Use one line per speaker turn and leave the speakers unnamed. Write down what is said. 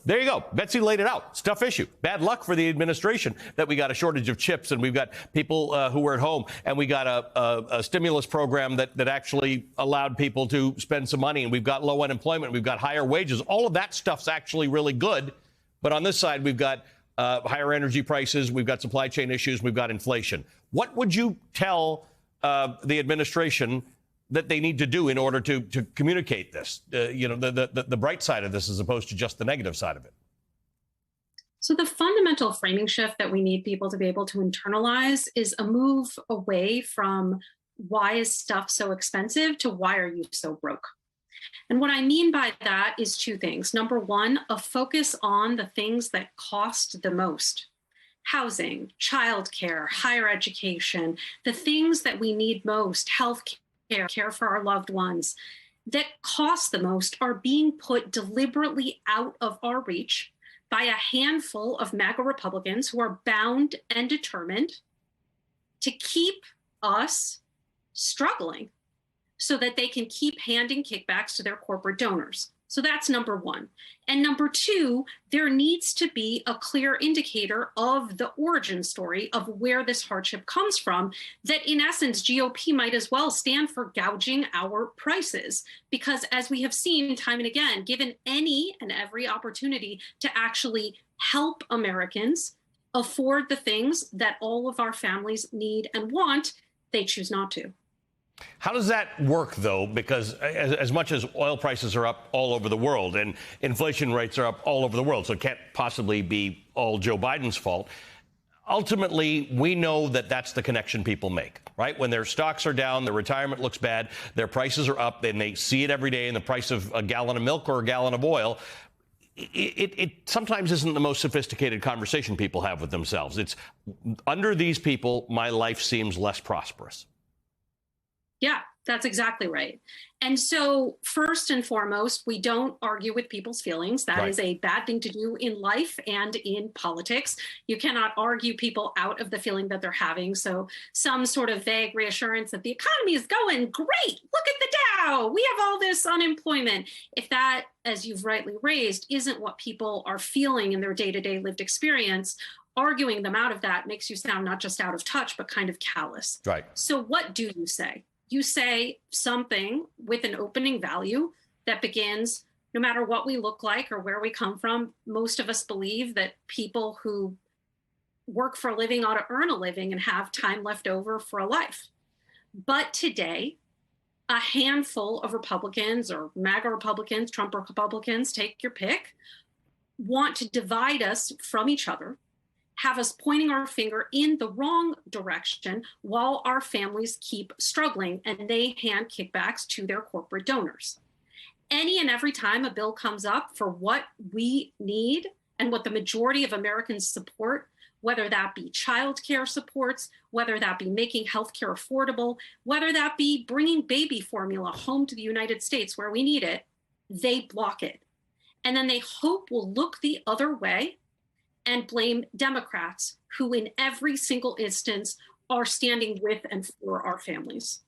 There you go. Betsy laid it out. It's a tough issue. Bad luck for the administration that we got a shortage of chips and we've got people who were at home and we got a stimulus program that actually allowed people to spend some money and we've got low unemployment. We've got higher wages. All of that stuff's actually really good. But on this side, we've got higher energy prices. We've got supply chain issues. We've got inflation. What would you tell the administration that they need to do in order to communicate this, the bright side of this as opposed to just the negative side of it?
So the fundamental framing shift that we need people to be able to internalize is a move away from why is stuff so expensive to why are you so broke? And what I mean by that is two things. Number one, a focus on the things that cost the most. Housing, childcare, higher education, the things that we need most, health care for our loved ones, that cost the most are being put deliberately out of our reach by a handful of MAGA Republicans who are bound and determined to keep us struggling so that they can keep handing kickbacks to their corporate donors. So that's number one. And number two, there needs to be a clear indicator of the origin story of where this hardship comes from, that in essence, GOP might as well stand for gouging our prices. Because as we have seen time and again, given any and every opportunity to actually help Americans afford the things that all of our families need and want, they choose not to.
How does that work, though? Because as much as oil prices are up all over the world and inflation rates are up all over the world, so it can't possibly be all Joe Biden's fault. Ultimately, we know that that's the connection people make, right? When their stocks are down, their retirement looks bad, their prices are up, and they see it every day in the price of a gallon of milk or a gallon of oil. It sometimes isn't the most sophisticated conversation people have with themselves. It's under these people, my life seems less prosperous.
Yeah, that's exactly right. And so first and foremost, we don't argue with people's feelings. That is a bad thing to do in life and in politics. You cannot argue people out of the feeling that they're having. So some sort of vague reassurance that the economy is going great. Look at the Dow. We have all this unemployment. If that, as you've rightly raised, isn't what people are feeling in their day-to-day lived experience, arguing them out of that makes you sound not just out of touch, but kind of callous.
Right.
So what do you say? You say something with an opening value that begins, no matter what we look like or where we come from, most of us believe that people who work for a living ought to earn a living and have time left over for a life. But today, a handful of Republicans or MAGA Republicans, Trump Republicans, take your pick, want to divide us from each other, have us pointing our finger in the wrong direction while our families keep struggling and they hand kickbacks to their corporate donors. Any and every time a bill comes up for what we need and what the majority of Americans support, whether that be childcare supports, whether that be making healthcare affordable, whether that be bringing baby formula home to the United States where we need it, they block it. And then they hope we'll look the other way and blame Democrats, who in every single instance are standing with and for our families.